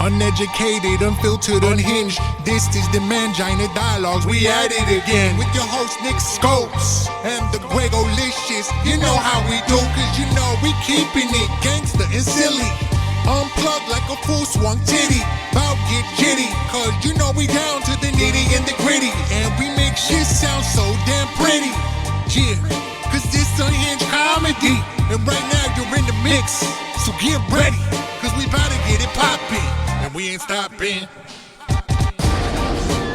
Uneducated, unfiltered, unhinged. This is the Mangina Dialogues. We at it again with your host Nick Scopes and the TheGregalcious. You know how we do, cause you know we keeping it gangster and silly. Unplugged like a full swung titty. Bout get jitty, cause you know we down to the nitty and the gritty. And we make shit sound so damn pretty. Yeah, cause this unhinged comedy. And right now you're in the mix, so get ready, cause we bout to get it poppin', and we ain't stopping.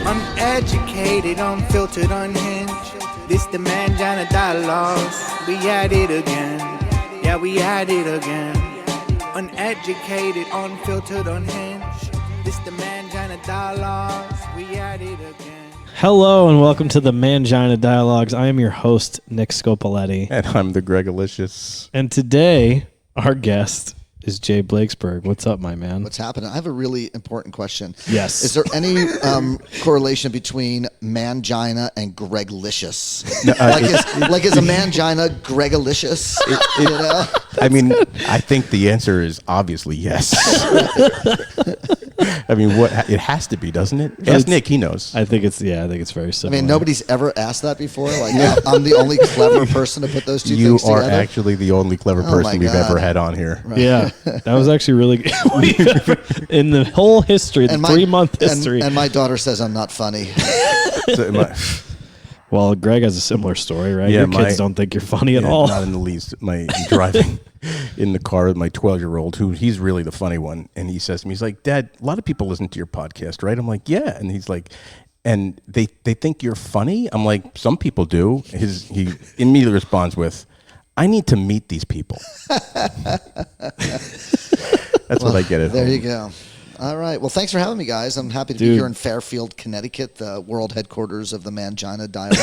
Uneducated, unfiltered, unhinged. This the Mangina Dialogues. We at it again. Yeah, we at it again. Uneducated, unfiltered, unhinged. This the Mangina Dialogues. We at it again. Hello and welcome to the Mangina Dialogues. I am your host, Nick Scopoletti. And I'm TheGregalcious. And today, our guest is Jay Blakesberg. What's up, my man? What's happening? I have a really important question. Yes. Is there any correlation between mangina and Gregalcious? Is a mangina Gregalcious? You know? I mean, I think the answer is obviously yes. I mean, it has to be, doesn't it? Ask Nick, he knows. I think it's very similar. I mean, nobody's ever asked that before. Like, I'm the only clever person to put those two you things together. You are actually the only clever person we've ever had on here. Right. Yeah, that was actually really good. In the whole history, the 3-month history. And my daughter says I'm not funny. Well, Greg has a similar story, right? Yeah, Your kids don't think you're funny at all. Not in the least. I'm driving in the car with my 12-year-old, he's really the funny one, and he says to me, he's like, "Dad, a lot of people listen to your podcast, right?" I'm like, "Yeah," and he's like, "And they think you're funny?" I'm like, "Some people do." He immediately responds with, "I need to meet these people." That's what I get at There home. you go. All right. Well, thanks for having me, guys. I'm happy to be here in Fairfield, Connecticut, the world headquarters of the Mangina Dialogues.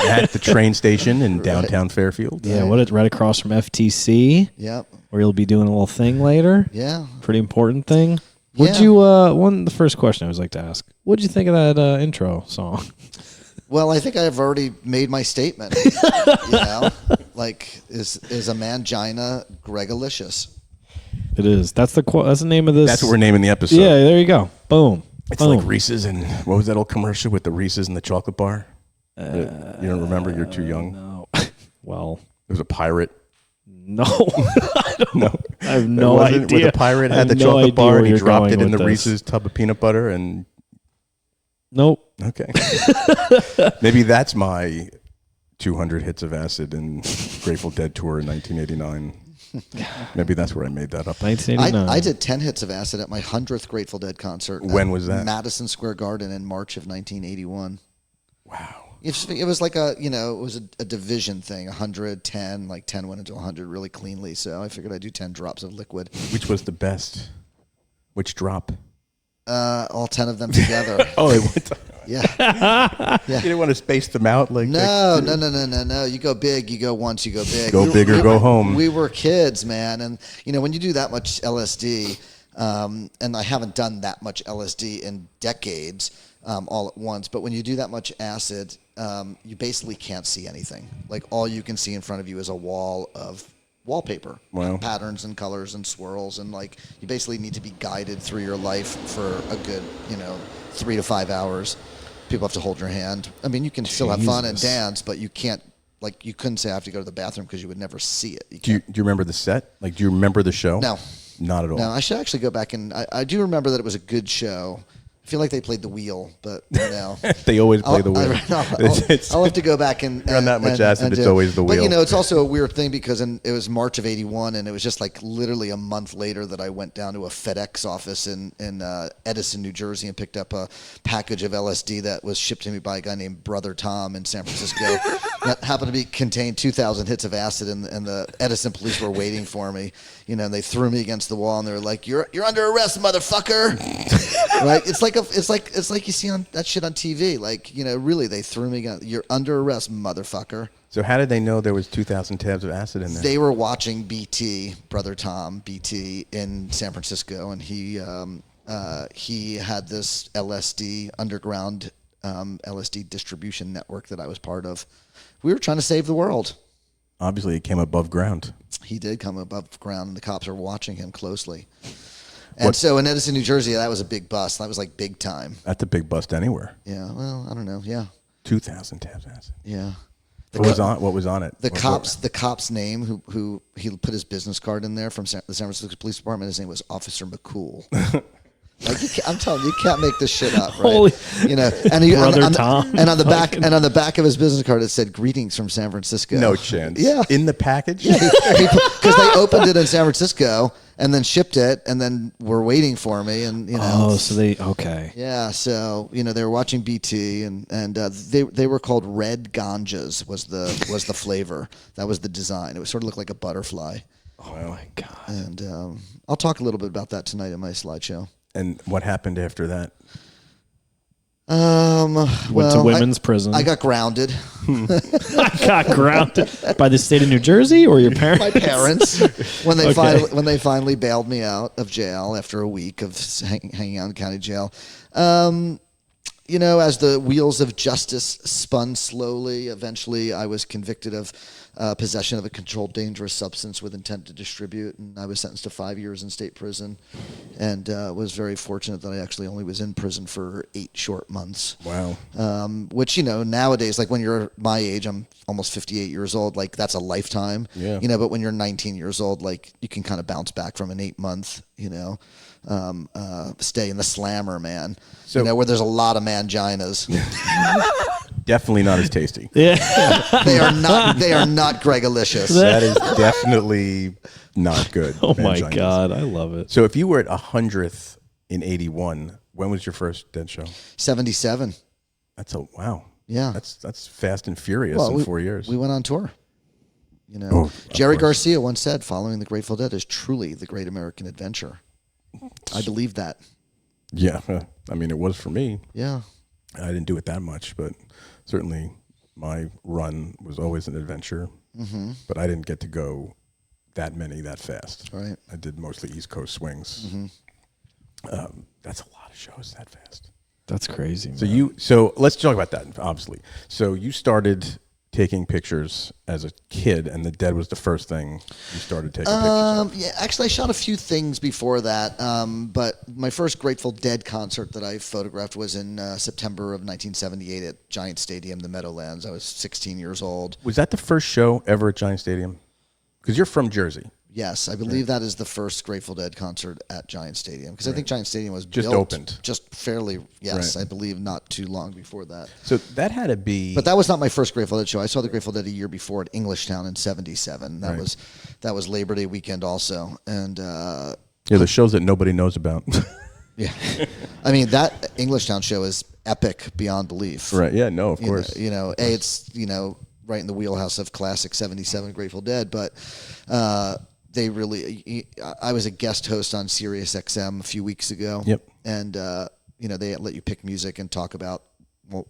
At the train station in downtown Fairfield. Yeah, right across from FTC. Yep. Where you'll be doing a little thing later. Yeah. Pretty important thing. Yeah. The first question I always like to ask, what'd you think of that intro song? Well, I think I've already made my statement. You know, like, is a mangina Gregalcious? It is. That's the name of this. That's what we're naming the episode. Yeah, there you go. Boom. It's like Reese's and what was that old commercial with the Reese's and the chocolate bar? You don't remember? You're too young. No. Well, there was a pirate. No, I don't know. I have no idea. Where the pirate had the chocolate bar and he dropped it in the Reese's tub of peanut butter and. Nope. Okay. Maybe that's my 200 hits of acid in Grateful Dead tour in 1989. Maybe that's where I made that up. 1989. I did 10 hits of acid at my 100th Grateful Dead concert. When was that? Madison Square Garden in March of 1981. Wow. It was like it was a division thing, 100, 10, like 10 went into 100 really cleanly. So I figured I'd do 10 drops of liquid. Which was the best? Which drop? All 10 of them together. Oh, it went. Yeah. You didn't want to space them out like No. You go big, you go once, you go big. Go big or go home. We were kids, man, and when you do that much LSD, and I haven't done that much LSD in decades, all at once. But when you do that much acid, you basically can't see anything. Like all you can see in front of you is a wall of wallpaper, wow. Patterns and colors and swirls, and like you basically need to be guided through your life for a good 3 to 5 hours. People have to hold your hand. I mean, you can still have fun and dance, but you can't. Like you couldn't say I have to go to the bathroom because you would never see it. Do you remember the set? Like, do you remember the show? No, not at all. No, I should actually go back and I do remember that it was a good show. I feel like they played the wheel, but they always play the wheel. I'll have to go back and run that much acid. It's always the wheel. But it's also a weird thing because it was March of '81, and it was just like literally a month later that I went down to a FedEx office in Edison, New Jersey, and picked up a package of LSD that was shipped to me by a guy named Brother Tom in San Francisco. That happened to contain 2,000 hits of acid, and the Edison police were waiting for me. And they threw me against the wall, and they were like, "You're under arrest, motherfucker!" Right? It's like you see on that shit on TV. Like really, they threw me. You're under arrest, motherfucker. So how did they know there was 2,000 tabs of acid in there? They were watching BT, Brother Tom, BT in San Francisco, and he had this LSD underground LSD distribution network that I was part of. We were trying to save the world. Obviously, it came above ground. He did come above ground, and the cops are watching him closely. And so in Edison, New Jersey, that was a big bust. That was like big time. That's a big bust anywhere. Yeah. Well, I don't know. Yeah. 2,000 tabs. Yeah. What was on it? The cop's name, who he put his business card in there from the San Francisco Police Department. His name was Officer McCool. I'm telling you, you can't make this shit up, right? Holy and Brother Tom. And on the back of his business card, it said "Greetings from San Francisco." No chance. Yeah, in the package. Yeah, because they opened it in San Francisco and then shipped it, and then were waiting for me, and Oh, so okay. Yeah, so they were watching BT, and they were called Red Ganjas was the flavor. That was the design. It was sort of looked like a butterfly. Oh my God! And I'll talk a little bit about that tonight in my slideshow. And what happened after that? Went to women's prison. I got grounded. I got grounded by the state of New Jersey or your parents? My parents, when they finally bailed me out of jail after a week of hanging out in county jail. As the wheels of justice spun slowly, eventually I was convicted of possession of a controlled dangerous substance with intent to distribute, and I was sentenced to 5 years in state prison, and was very fortunate that I actually only was in prison for 8 short months. Wow. Which, nowadays, like when you're my age, I'm almost 58 years old, like that's a lifetime. Yeah. But when you're 19 years old, like you can kind of bounce back from an 8-month, stay in the slammer, man. So, where there's a lot of manginas. Definitely not as tasty. Yeah. They are not Gregalicious. That is definitely not good. Oh manginas. my God, I love it. So if you were at 100th in 81, when was your first Dead show? 77. Wow. Yeah. That's fast and furious in 4 years. We went on tour. Jerry Garcia once said, "Following the Grateful Dead is truly the great American adventure." I believe that. Yeah. I mean, it was for me. Yeah. I didn't do it that much, but certainly my run was always an adventure. Mm-hmm. But I didn't get to go that many that fast. Right. I did mostly East Coast swings. Mm-hmm. That's a lot of shows that fast. That's crazy, man. So let's talk about that, obviously. So you started taking pictures as a kid, and the Dead was the first thing you started taking pictures of. Yeah, actually, I shot a few things before that, but my first Grateful Dead concert that I photographed was in September of 1978 at Giant Stadium, the Meadowlands. I was 16 years old. Was that the first show ever at Giant Stadium? Because you're from Jersey. Yes, I believe that is the first Grateful Dead concert at Giant Stadium, because I think Giant Stadium was just built opened. Just fairly, yes, I believe not too long before that. So that had to be... But that was not my first Grateful Dead show. I saw the Grateful Dead a year before at Englishtown in 77. That was Labor Day weekend also. And the shows that nobody knows about. Yeah. I mean, that Englishtown show is epic beyond belief. Right, yeah, no, of course. It's, right in the wheelhouse of classic 77 Grateful Dead, but I was a guest host on Sirius XM a few weeks ago. Yep. And, they let you pick music and talk about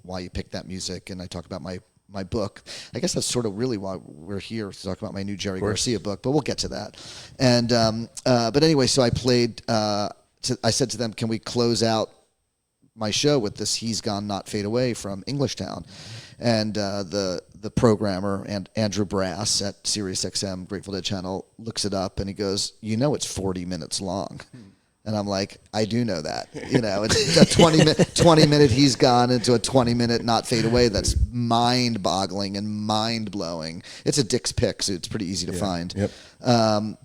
why you picked that music. And I talk about my book. I guess that's sort of really why we're here, to talk about my new Jerry Garcia book, but we'll get to that. And, but anyway, so I played, I said to them, can we close out my show with this He's Gone Not Fade Away from Englishtown? And the programmer, and Andrew Brass at SiriusXM Grateful Dead channel, looks it up and he goes, it's 40 minutes long. And I'm like, I do know that. It's a 20 minute He's Gone into a 20-minute Not Fade Away. That's mind-boggling and mind-blowing. It's a Dick's pick, so it's pretty easy to find. Yep.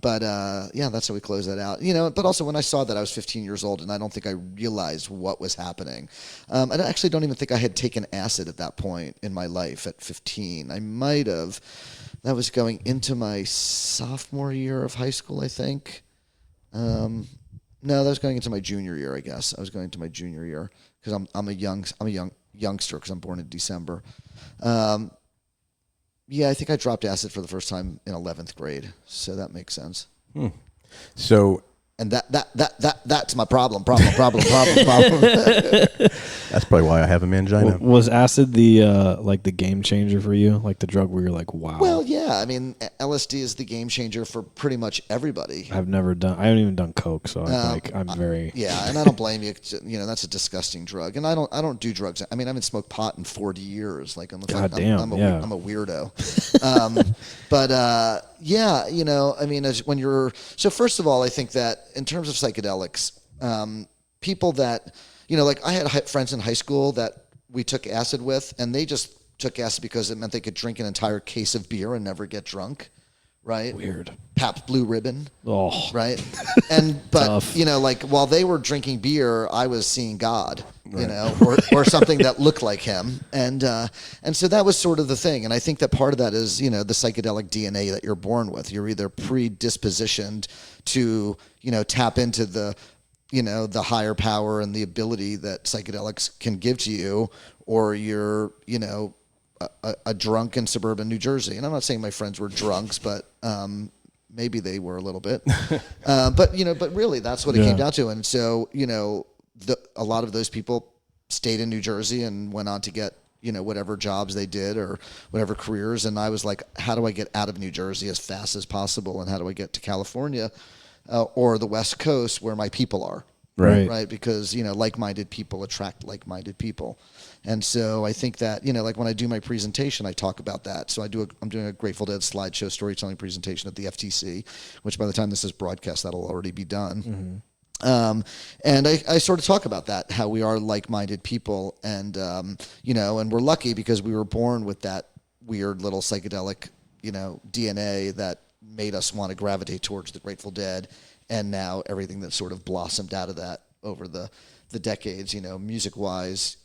But that's how we close that out. But also when I saw that, I was 15 years old, and I don't think I realized what was happening. I actually don't even think I had taken acid at that point in my life at 15. I might have. That was going into my sophomore year of high school, I think. No, that was going into my junior year, I guess. I was going into my junior year because I'm a youngster because I'm born in December. Yeah, I think I dropped acid for the first time in 11th grade, so that makes sense. So, and that's my problem. That's probably why I have a mangina. Was acid the game changer for you? Like the drug where you're like, wow. Well, yeah. I mean, LSD is the game changer for pretty much everybody. I haven't even done coke, so I'm very. Yeah, and I don't blame you. That's a disgusting drug, and I don't do drugs. I mean, I haven't smoked pot in 40 years. Like, I'm a weirdo. Yeah, I mean, so first of all, I think that in terms of psychedelics, people that, like I had friends in high school that we took acid with, and they just took acid because it meant they could drink an entire case of beer and never get drunk. Right. Weird. Pabst Blue Ribbon. Oh. Right. But Tough. like while they were drinking beer, I was seeing God, or something that looked like him. And so that was sort of the thing. And I think that part of that is, the psychedelic DNA that you're born with. You're either predispositioned to, tap into the, the higher power and the ability that psychedelics can give to you, or you're, a drunk in suburban New Jersey. And I'm not saying my friends were drunks, but maybe they were a little bit. But really that's what it came down to. And so, a lot of those people stayed in New Jersey and went on to get, whatever jobs they did or whatever careers. And I was like, how do I get out of New Jersey as fast as possible? And how do I get to California or the West Coast where my people are? Right. Because, like-minded people attract like-minded people. And so I think that, like when I do my presentation, I talk about that. So I'm doing a Grateful Dead slideshow storytelling presentation at the FTC, which by the time this is broadcast, that'll already be done. Mm-hmm. And I sort of talk about that, how we are like-minded people. And, and we're lucky because we were born with that weird little psychedelic, DNA that made us want to gravitate towards the Grateful Dead. And now everything that sort of blossomed out of that over the decades, music-wise.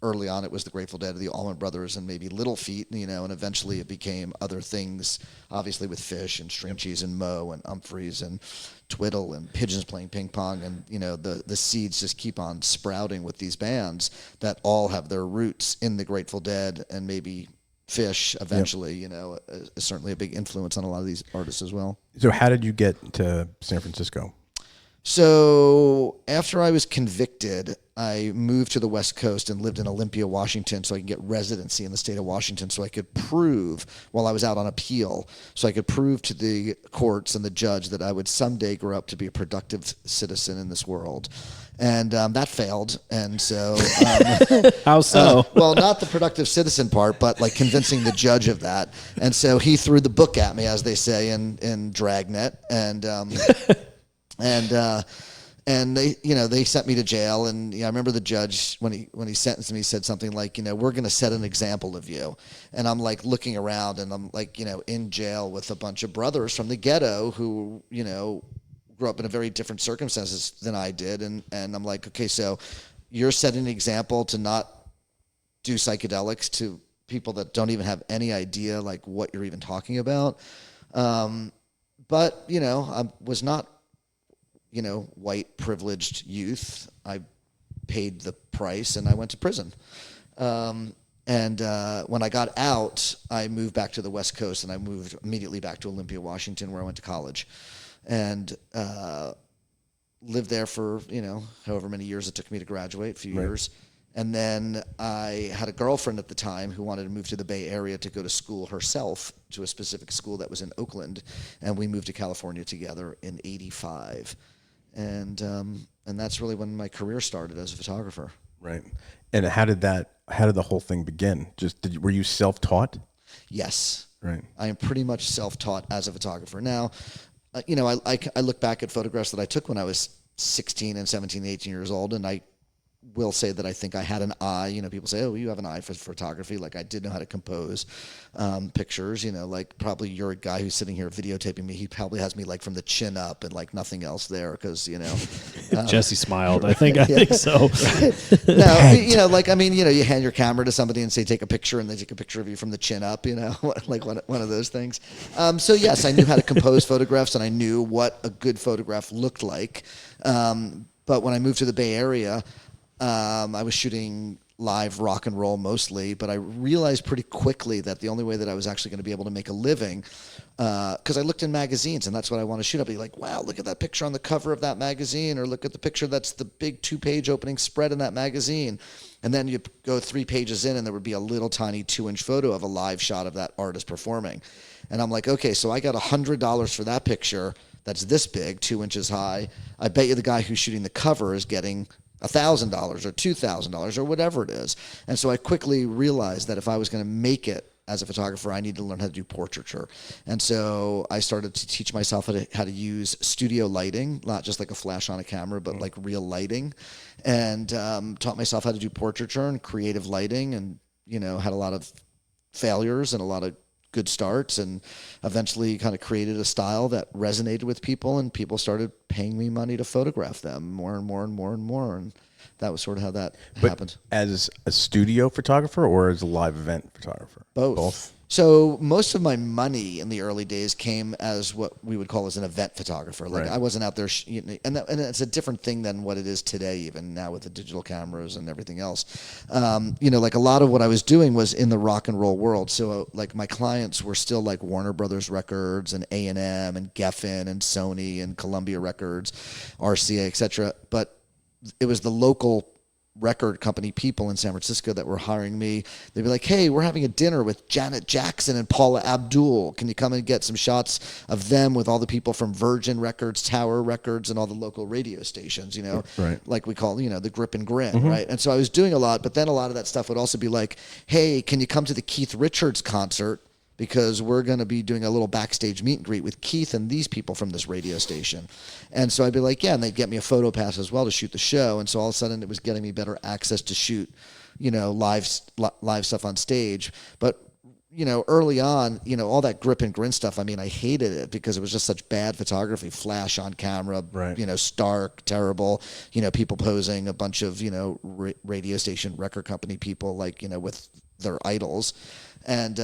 Early on, it was the Grateful Dead, the Allman Brothers, and maybe Little Feat, and eventually it became other things, obviously with Fish and String Cheese and Moe and Humphreys and Twiddle and Pigeons playing ping pong, and the seeds just keep on sprouting with these bands that all have their roots in the Grateful Dead, and maybe Fish eventually, is certainly a big influence on a lot of these artists as well. So how did you get to San Francisco? So after I was convicted, I moved to the West Coast and lived in Olympia, Washington, so I could get residency in the state of Washington, so I could prove, while I was out on appeal, so I could prove to the courts and the judge that I would someday grow up to be a productive citizen in this world. And that failed. And so... How so? Well, not the productive citizen part, but like convincing the judge of that. And so he threw the book at me, as they say in Dragnet. And they sent me to jail. And I remember the judge, when he sentenced me, he said something like, we're going to set an example of you. And I'm like looking around, and I'm like, in jail with a bunch of brothers from the ghetto who, grew up in a very different circumstances than I did. And I'm like, okay, so you're setting an example to not do psychedelics to people that don't even have any idea like what you're even talking about. But, I was not, white privileged youth. I paid the price and I went to prison. And when I got out, I moved back to the West Coast, and I moved immediately back to Olympia, Washington, where I went to college. And lived there for, however many years it took me to graduate, a few years. And then I had a girlfriend at the time who wanted to move to the Bay Area to go to school herself, to a specific school that was in Oakland. And we moved to California together in '85. And that's really when my career started as a photographer. Right. And how did the whole thing begin? Were you self-taught? Yes. Right. I am pretty much self-taught as a photographer. Now, I look back at photographs that I took when I was 16 and 17, 18 years old, and I will say that I think I had an eye. People say, oh, you have an eye for photography. Like, I did know how to compose pictures. Like, probably you're a guy who's sitting here videotaping me. He probably has me like from the chin up and like nothing else there, because Jesse smiled. I think so. No, you hand your camera to somebody and say take a picture, and they take a picture of you from the chin up. Like one of those things. So yes, I knew how to compose photographs, and I knew what a good photograph looked like. But when I moved to the Bay Area, I was shooting live rock and roll mostly, but I realized pretty quickly that the only way that I was actually going to be able to make a living, because I looked in magazines, and that's what I want to shoot. I'd be like, wow, look at that picture on the cover of that magazine, or look at the picture that's the big 2-page opening spread in that magazine. And then you go 3 pages in, and there would be a little tiny 2-inch photo of a live shot of that artist performing. And I'm like, okay, so I got $100 for that picture that's this big, 2 inches high. I bet you the guy who's shooting the cover is getting $1,000 or $2,000 or whatever it is. And so I quickly realized that if I was going to make it as a photographer, I needed to learn how to do portraiture. And so I started to teach myself how to use studio lighting, not just like a flash on a camera, but like real lighting, and taught myself how to do portraiture and creative lighting, and, you know, had a lot of failures and a lot of good starts, and eventually kind of created a style that resonated with people, and people started paying me money to photograph them more and more and more and more. And that was sort of how that happened. As a studio photographer or as a live event photographer? Both. So most of my money in the early days came as what we would call as an event photographer. Like I wasn't out there, and it's a different thing than what it is today, even now with the digital cameras and everything else. You know, like a lot of what I was doing was in the rock and roll world. So like my clients were still like Warner Brothers Records and A&M and Geffen and Sony and Columbia Records, RCA, etc. But it was the local record company people in San Francisco that were hiring me. They'd be like, hey, we're having a dinner with Janet Jackson and Paula Abdul. Can you come and get some shots of them with all the people from Virgin Records, Tower Records, and all the local radio stations, you know, like we call, you know, the grip and grin, right? And so I was doing a lot, but then a lot of that stuff would also be like, hey, can you come to the Keith Richards concert? Because we're going to be doing a little backstage meet and greet with Keith and these people from this radio station. And so I'd be like, yeah, and they'd get me a photo pass as well to shoot the show. And so all of a sudden it was getting me better access to shoot, you know, live stuff on stage. But, you know, early on, you know, all that grip and grin stuff, I mean, I hated it because it was just such bad photography, flash on camera, you know, stark, terrible, you know, people posing, a bunch of, you know, radio station record company people, like, you know, with their idols. And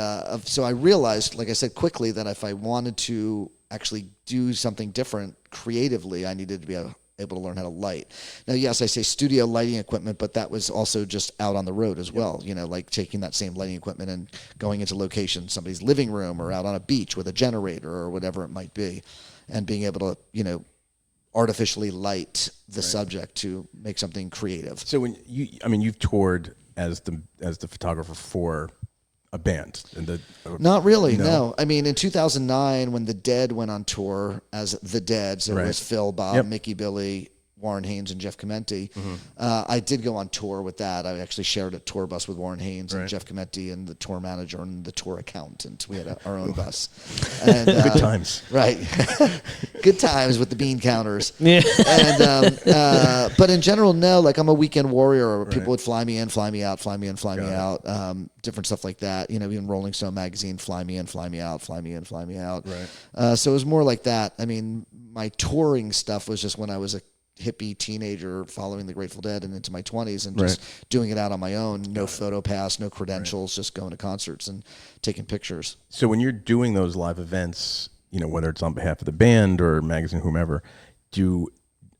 so I realized, like I said, quickly that if I wanted to actually do something different creatively, I needed to be able to learn how to light. Now, yes, I say studio lighting equipment, but that was also just out on the road as well. You know, like taking that same lighting equipment and going into locations, somebody's living room or out on a beach with a generator or whatever it might be, and being able to, you know, artificially light the subject to make something creative. So when you've toured as the photographer for a band, and not really. No. I mean, in 2009, when the Dead went on tour as the Deadheads, it was Phil, Bob, Mickey, Billy, Warren Haynes, and Jeff Chimenti. I did go on tour with that. I actually shared a tour bus with Warren Haynes and Jeff Chimenti and the tour manager and the tour accountant. We had our own bus. And, good times. Right. Good times with the bean counters. Yeah. And, but in general, no, like I'm a weekend warrior. People would fly me in, fly me out, fly me in, fly me out. Different stuff like that. You know, even Rolling Stone magazine, fly me in, fly me out, fly me in, fly me out. Right. So it was more like that. I mean, my touring stuff was just when I was a hippie teenager following the Grateful Dead and into my 20s and just doing it out on my own. No photo pass, no credentials, just going to concerts and taking pictures. So when you're doing those live events, you know, whether it's on behalf of the band or magazine, whomever,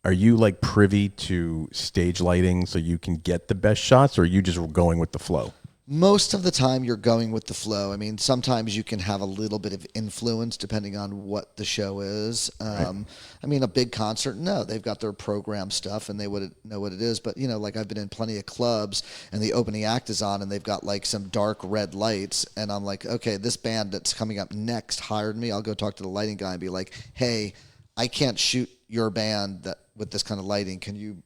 are you like privy to stage lighting so you can get the best shots, or are you just going with the flow? Most of the time you're going with the flow. I mean, sometimes you can have a little bit of influence depending on what the show is. I mean, a big concert, no, they've got their program stuff and they would know what it is. But, you know, like I've been in plenty of clubs and the opening act is on and they've got like some dark red lights. And I'm like, okay, this band that's coming up next hired me. I'll go talk to the lighting guy and be like, hey, I can't shoot your band with this kind of lighting. Can you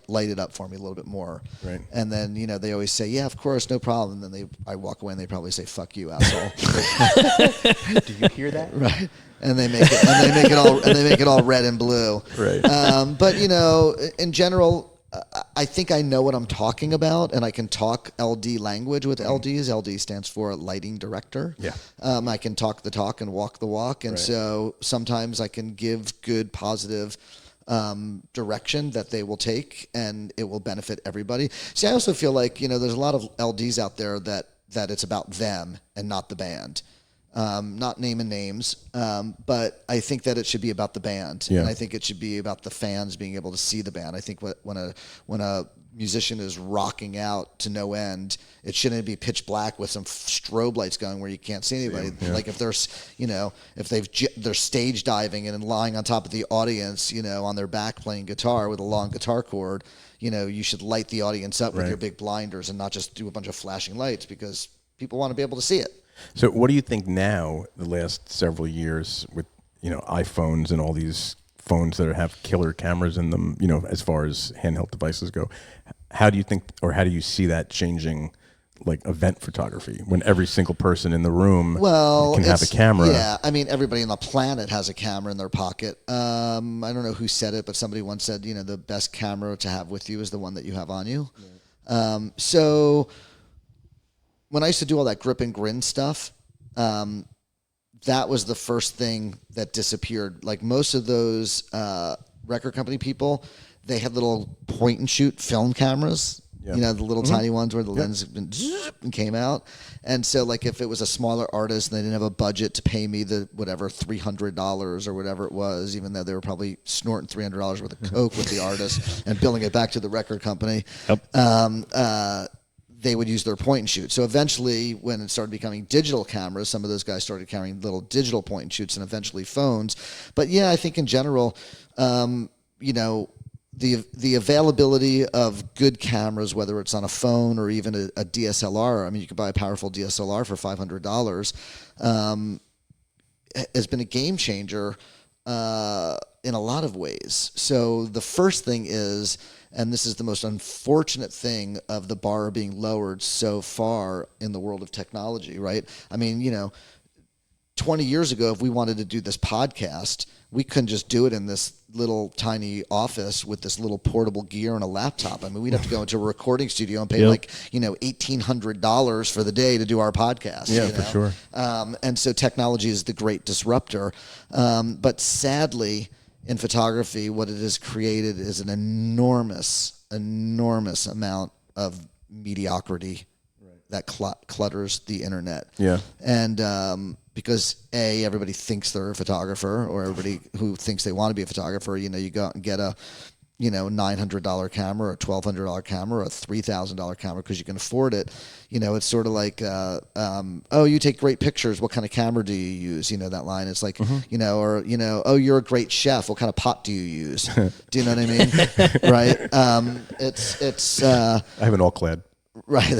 light it up for me a little bit more? Right. And then, you know, they always say, yeah, of course, no problem. And then I walk away and they probably say, fuck you, asshole. Do you hear that? Right. And they make it all red and blue. Right. But, you know, in general, I think I know what I'm talking about, and I can talk LD language with LDs. LD stands for lighting director. Yeah. I can talk the talk and walk the walk. And so sometimes I can give good, positive direction that they will take, and it will benefit everybody. See, I also feel like, you know, there's a lot of LDs out there that it's about them and not the band. Not naming names, but I think that it should be about the band, and I think it should be about the fans being able to see the band. I think when a musician is rocking out to no end, it shouldn't be pitch black with some strobe lights going where you can't see anybody. Like if there's, you know, if they're stage diving and lying on top of the audience, you know, on their back playing guitar with a long guitar cord, you know, you should light the audience up with your big blinders and not just do a bunch of flashing lights, because people want to be able to see it. So what do you think now, the last several years with, you know, iPhones and all these phones that have killer cameras in them, you know, as far as handheld devices go, how do you think, or how do you see that changing like event photography when every single person in the room well, can have a camera. Yeah, I mean, everybody on the planet has a camera in their pocket. I don't know who said it, but somebody once said, the best camera to have with you is the one that you have on you. Right. So when I used to do all that grip and grin stuff, that was the first thing that disappeared. Like most of those record company people, they had little point and shoot film cameras. Yeah. The little tiny ones where the lens and came out. And so like if it was a smaller artist and they didn't have a budget to pay me the whatever $300 or whatever it was, even though they were probably snorting $300 worth of coke with the artist and billing it back to the record company, they would use their point and shoot. So eventually when it started becoming digital cameras, some of those guys started carrying little digital point and shoots and eventually phones. But yeah, I think in general, the availability of good cameras, whether it's on a phone or even a DSLR. I mean, you could buy a powerful DSLR for $500. Has been a game changer in a lot of ways. So the first thing is, and this is the most unfortunate thing of the bar being lowered so far in the world of technology, right? I mean, 20 years ago, if we wanted to do this podcast, we couldn't just do it in this little tiny office with this little portable gear and a laptop. I mean, we'd have to go into a recording studio and pay $1,800 for the day to do our podcast. Yeah, for sure. And so technology is the great disruptor. But sadly, in photography, what it has created is an enormous amount of mediocrity that clutters the internet. Yeah. And because everybody thinks they're a photographer, or everybody who thinks they want to be a photographer, you go out and get a $900 camera, or a $1,200 camera, or a $3,000 camera because you can afford it. It's sort of like, oh, you take great pictures. What kind of camera do you use? That line. It's like, oh, you're a great chef. What kind of pot do you use? Do you know what I mean? Right. It's. I have an all-clad. Right.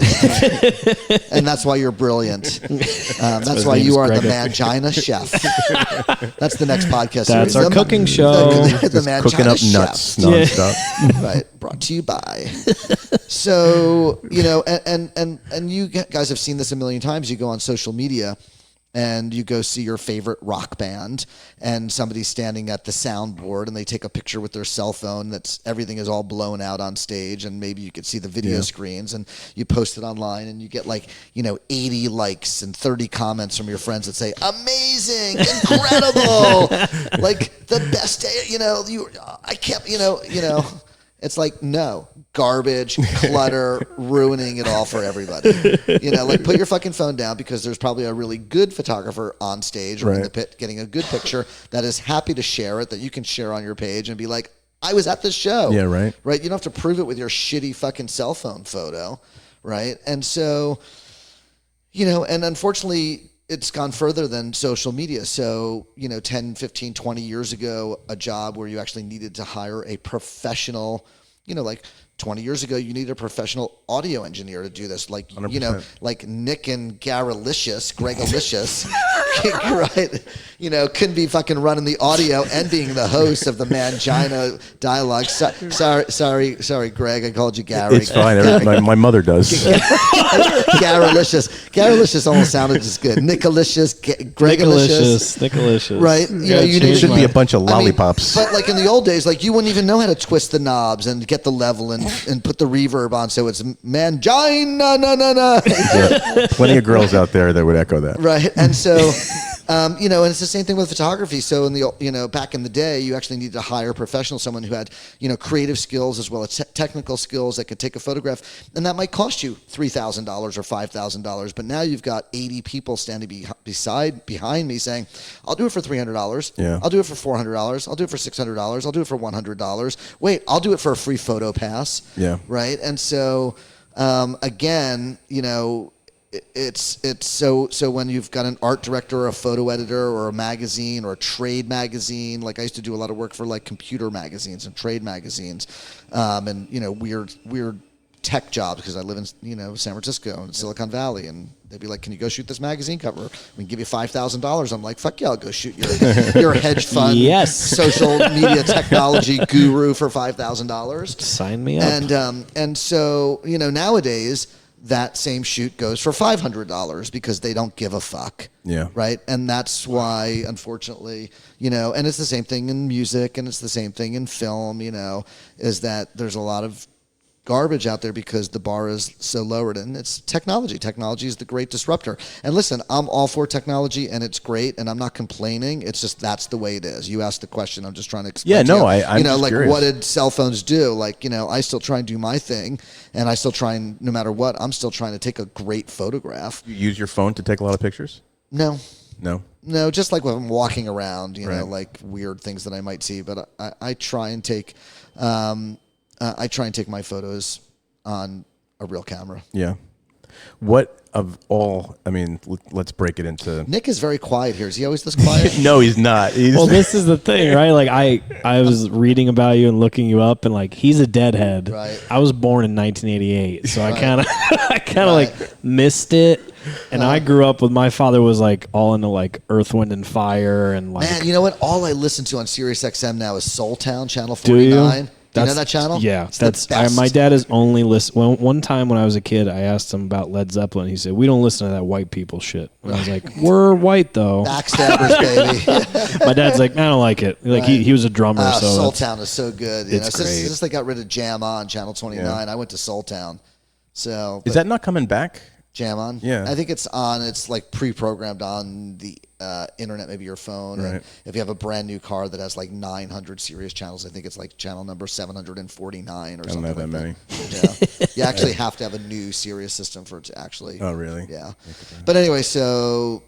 And that's why you're brilliant. That's why you are the Mangina chef. That's the next podcast series. That's our cooking show. The Mangina cooking up chef. Nuts nonstop. Right. Brought to you by. So, and you guys have seen this a million times. You go on social media and you go see your favorite rock band, and somebody's standing at the soundboard and they take a picture with their cell phone everything is all blown out on stage, and maybe you could see the video screens, and you post it online and you get 80 likes and 30 comments from your friends that say, amazing, incredible, like the best day, I can't, it's like, no, garbage, clutter, ruining it all for everybody. Put your fucking phone down, because there's probably a really good photographer on stage or in the pit getting a good picture that is happy to share it, that you can share on your page and be like, I was at this show. Yeah, right. Right? You don't have to prove it with your shitty fucking cell phone photo, right? And so, and unfortunately, it's gone further than social media. So, 10, 15, 20 years ago, a job where you actually needed to hire a professional, like 20 years ago, you needed a professional audio engineer to do this. Like, 100%. Like Nick and Gegalcious, right? Couldn't be fucking running the audio and being the host of the Mangina dialogue. Sorry, Greg, I called you Gary. It's fine. My mother does. Gegalcious almost sounded as good. Nicolicious, Gregalicious. Right? You should be a bunch of lollipops. But like in the old days, like you wouldn't even know how to twist the knobs and get the level and put the reverb on, so it's Mangina. Yeah, plenty of girls out there that would echo that. Right. And so, and it's the same thing with photography. So in the, back in the day, you actually needed to hire a professional, someone who had, creative skills as well as technical skills that could take a photograph. And that might cost you $3,000 or $5,000. But now you've got 80 people standing behind me saying, I'll do it for $300. Yeah. I'll do it for $400. I'll do it for $600. I'll do it for $100. Wait, I'll do it for a free photo pass. Yeah. Right. And so, again, it's so when you've got an art director or a photo editor or a magazine or a trade magazine, like I used to do a lot of work for like computer magazines and trade magazines, and weird tech jobs, because I live in San Francisco and Silicon Valley, and they'd be like, can you go shoot this magazine cover? We can give you $5,000. I'm like, fuck yeah, I'll go shoot your hedge fund social media technology guru for $5,000. Sign me up. And so nowadays, that same shoot goes for $500 because they don't give a fuck. Yeah. Right. And that's why, unfortunately, and it's the same thing in music and it's the same thing in film, is that there's a lot of garbage out there because the bar is so lowered, and it's technology. Technology is the great disruptor. And listen, I'm all for technology, and it's great, and I'm not complaining. It's just that's the way it is. You asked the question. I'm just trying to explain. Yeah, no, I'm just like, curious. what did cell phones do? Like, I still try and do my thing, and I still try and no matter what, I'm still trying to take a great photograph. You use your phone to take a lot of pictures? No, just like when I'm walking around, right. like weird things that I might see. But I try and take. I try and take my photos on a real camera. Yeah. What of all, let's break it into... Nick is very quiet here. Is he always this quiet? No, he's not. Well, this is the thing, right? Like I was reading about you and looking you up, and like he's a Deadhead. Right. I was born in 1988, so Right. I kind of like missed it. And I grew up with, my father was like all into like Earth, Wind and Fire and like... Man, you know what? All I listen to on Sirius XM now is Soul Town, Channel Do you? 49. Do you know that channel? Yeah, It's the best. my dad is only listen. One time when I was a kid, I asked him about Led Zeppelin. He said, "We don't listen to that white people shit." And I was like, "We're white though." Backstabbers, baby. My dad's like, "I don't like it." Like Right. he was a drummer, so Soul that's- Town is so good. It's great. Since they got rid of Jam On, Channel 29, I went to Soul Town. So Is that not coming back? Jam On? Yeah. I think it's on. It's like pre-programmed on the internet, maybe your phone. Right. And if you have a brand new car that has like 900 Sirius channels, I think it's like channel number 749 or something. I don't have that many. Yeah. You actually have to have a new Sirius system for it to actually. Oh, really? Yeah. But anyway, so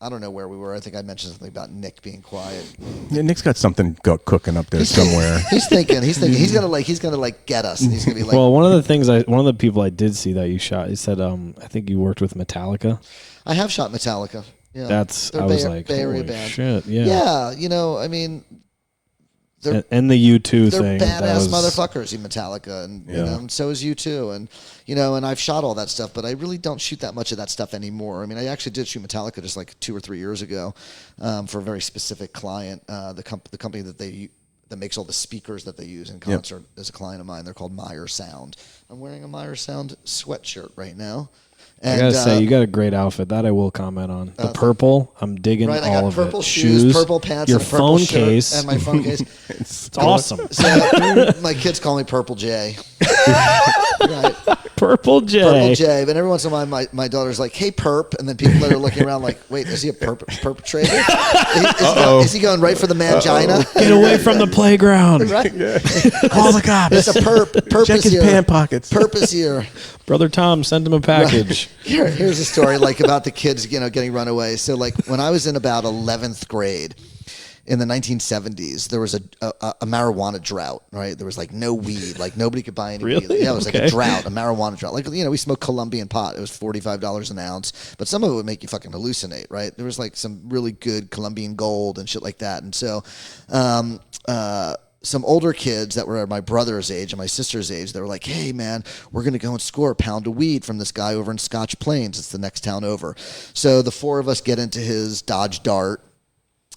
I don't know where we were. I think I mentioned something about Nick being quiet. Yeah, Nick's got something cooking up there somewhere. He's thinking. He's gonna get us. And he's gonna be like. Well, one of the people I did see that you shot, he said, I think you worked with Metallica. I have shot Metallica. Yeah. I was like, Bay Area holy band. shit, yeah. Yeah, they're And the U2 they're thing. badass motherfuckers in Metallica, and Yeah. and so is U2, and and I've shot all that stuff, but I really don't shoot that much of that stuff anymore. I mean, I actually did shoot Metallica just like 2 or 3 years ago for a very specific client. The company that makes all the speakers that they use in concert is a client of mine. They're called Meyer Sound. I'm wearing a Meyer Sound sweatshirt right now. And, I gotta say, you got a great outfit. That I will comment on. The purple, I'm digging right, all I got of purple it. shoes, purple pants, your and a purple phone shirt, case, and my phone case. It's awesome. So my kids call me Purple J. Right. Purple J. Purple J. But every once in a while, my daughter's like, "Hey, perp," and then people that are looking around like, "Wait, is he a perpetrator? Is he going right for the mangina? Get away from the playground. Right? Call the cops. It's a perp. Perp Check is his here. pant pockets. Perp is here. Brother Tom, send him a package. Here's a story like about the kids, getting run away. So like when I was in about 11th grade in the 1970s, there was a marijuana drought, right? There was like no weed, like nobody could buy any weed. Really? Yeah, it was like Okay. a drought, a marijuana drought. Like, we smoked Colombian pot. It was $45 an ounce, but some of it would make you fucking hallucinate, right? There was like some really good Colombian gold and shit like that. And so, some older kids that were my brother's age and my sister's age, they were like, "Hey, man, we're going to go and score a pound of weed from this guy over in Scotch Plains. It's the next town over." So the four of us get into his Dodge Dart,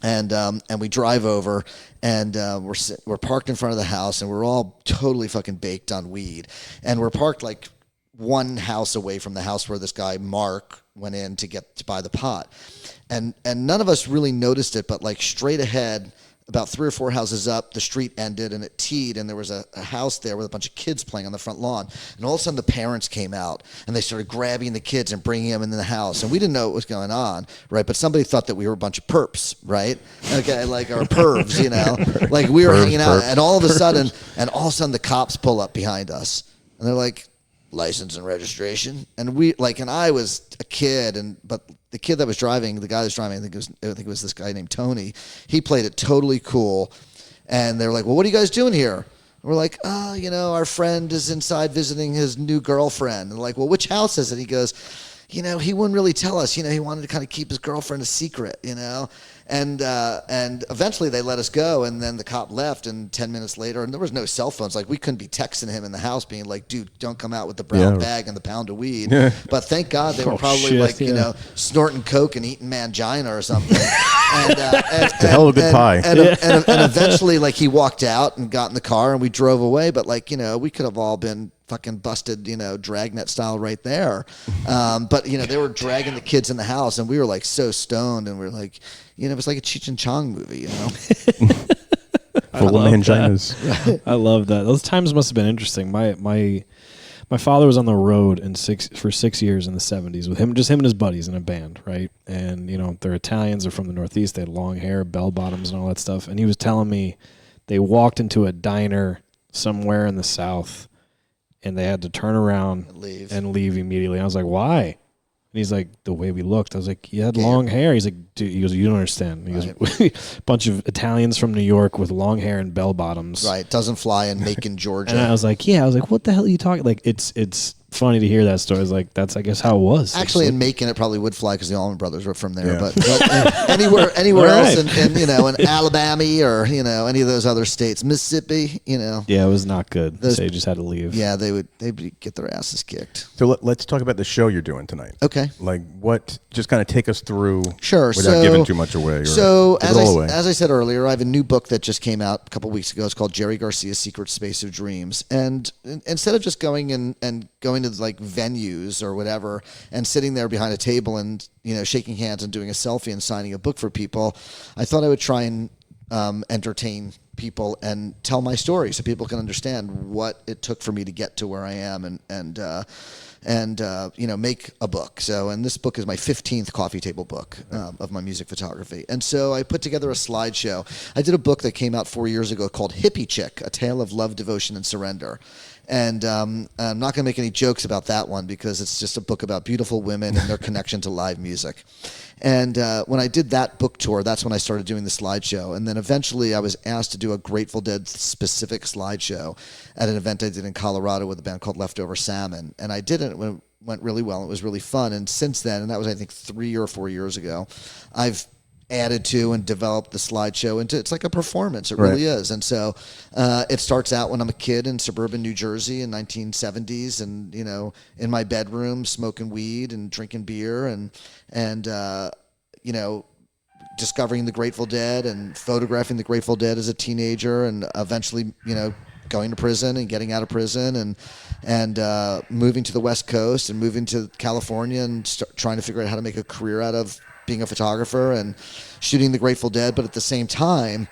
and we drive over, and we're parked in front of the house, and we're all totally fucking baked on weed. And we're parked like one house away from the house where this guy, Mark, went in to buy the pot. And none of us really noticed it, but like straight ahead, about 3 or 4 houses up, the street ended and it teed, and there was a house there with a bunch of kids playing on the front lawn. And all of a sudden the parents came out and they started grabbing the kids and bringing them into the house. And we didn't know what was going on, right? But somebody thought that we were a bunch of perps, right? Okay, like our pervs, like we were hanging out, and all of a sudden the cops pull up behind us, and they're like, "License and registration." And and I was a kid, but the kid that was driving, the guy that's driving, I think it was this guy named Tony. He played it totally cool, and they're like, "Well, what are you guys doing here?" And we're like, our friend is inside visiting his new girlfriend." And they're like, "Well, which house is it?" He goes, he wouldn't really tell us. He wanted to kind of keep his girlfriend a secret, And eventually they let us go, and then the cop left, and 10 minutes later, and there was no cell phones. Like, we couldn't be texting him in the house being like, "Dude, don't come out with the brown bag and the pound of weed." Yeah. But thank God they were probably snorting coke and eating mangina or something. It's a hell of a good pie. And eventually, like, he walked out and got in the car, and we drove away. But we could have all been fucking busted, Dragnet style right there. But they were dragging the kids in the house, and we were like so stoned, and we were like, it was like a Cheech and Chong movie, Full of manginas. I love that. Those times must have been interesting. My father was on the road for 6 years in the 70s with him and his buddies in a band, right? And, they're Italians, they're from the Northeast, they had long hair, bell bottoms and all that stuff. And he was telling me they walked into a diner somewhere in the South and they had to turn around and leave immediately. And I was like, why? And he's like, the way we looked. I was like, you had long hair. He's like, dude, he goes, you don't understand. He goes, bunch of Italians from New York with long hair and bell bottoms. Right. Doesn't fly in Macon, Georgia. And I was like, what the hell are you talking? Like, it's funny to hear that story. It's like, that's, I guess, how it was. Actually, in Macon, it probably would fly because the Allman Brothers were from there. Yeah. But anywhere else in Alabama or, any of those other states, Mississippi, Yeah, it was not good. They just had to leave. Yeah, they'd get their asses kicked. So let's talk about the show you're doing tonight. Okay. Like just kind of take us through. Sure. Without giving too much away. So as I said earlier, I have a new book that just came out a couple weeks ago. It's called Jerry Garcia's Secret Space of Dreams. And instead of just going and going to like venues or whatever and sitting there behind a table and shaking hands and doing a selfie and signing a book for people, I thought I would try and entertain people and tell my story so people can understand what it took for me to get to where I am and make a book. And this book is my 15th coffee table book of my music photography. And so I put together a slideshow. I did a book that came out 4 years ago called Hippie Chick, A Tale of Love, Devotion, and Surrender. And I'm not going to make any jokes about that one because it's just a book about beautiful women and their connection to live music. And when I did that book tour, that's when I started doing the slideshow. And then eventually I was asked to do a Grateful Dead specific slideshow at an event I did in Colorado with a band called Leftover Salmon. And I did it. It went really well. It was really fun. And since then, and that was, I think, 3 or 4 years ago, I've added to and developed the slideshow into, it's like a performance. It really is. And so it starts out when I'm a kid in suburban New Jersey in 1970s and, in my bedroom smoking weed and drinking beer and discovering the Grateful Dead and photographing the Grateful Dead as a teenager and eventually, going to prison and getting out of prison and moving to the West Coast and moving to California and trying to figure out how to make a career out of being a photographer and shooting the Grateful Dead. But at the same time,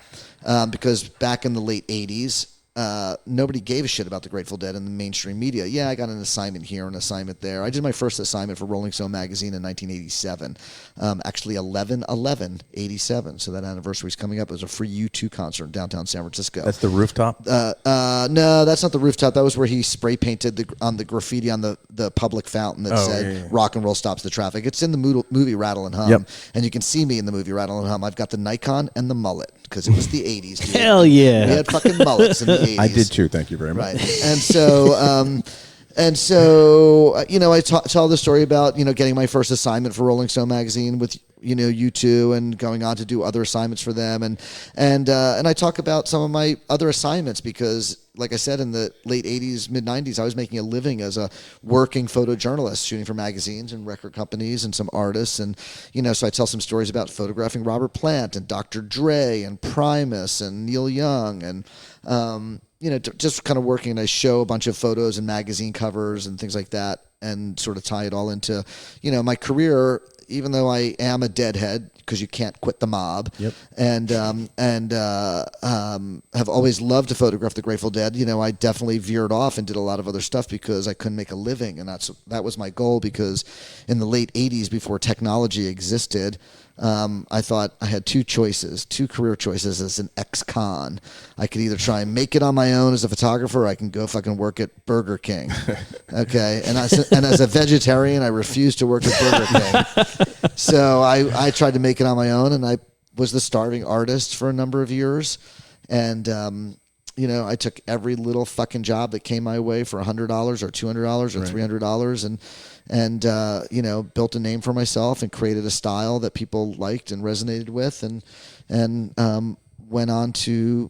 because back in the late 80s, nobody gave a shit about the Grateful Dead in the mainstream media. Yeah, I got an assignment here, an assignment there. I did my first assignment for Rolling Stone magazine in 1987. Actually, 11/11/87. So that anniversary is coming up. It was a free U2 concert in downtown San Francisco. That's the rooftop? No, that's not the rooftop. That was where he spray painted on the graffiti on the public fountain that said "Rock and roll stops the traffic." It's in the movie Rattle and Hum, and you can see me in the movie Rattle and Hum. I've got the Nikon and the mullet because it was the 80s. Dude. Hell yeah, we had fucking mullets in the 80s. I did too. Thank you very much. Right, and so I tell the story about getting my first assignment for Rolling Stone magazine with U2 and going on to do other assignments for them, and I talk about some of my other assignments because, like I said, in the late 80s, mid 90s, I was making a living as a working photojournalist, shooting for magazines and record companies and some artists, and so I tell some stories about photographing Robert Plant and Dr. Dre and Primus and Neil Young and just kind of working. And I show a bunch of photos and magazine covers and things like that, and sort of tie it all into my career. Even though I am a deadhead, because you can't quit the mob, and have always loved to photograph the Grateful Dead, I definitely veered off and did a lot of other stuff because I couldn't make a living, and that was my goal. Because in the late 80s, before technology existed, I thought I had two career choices as an ex-con. I could either try and make it on my own as a photographer, or I can go fucking work at Burger King. Okay, and as a vegetarian, I refused to work at Burger King. So I tried to make it on my own, and I was the starving artist for a number of years. And I took every little fucking job that came my way for $100 or $200 or $300, and built a name for myself and created a style that people liked and resonated with, and went on to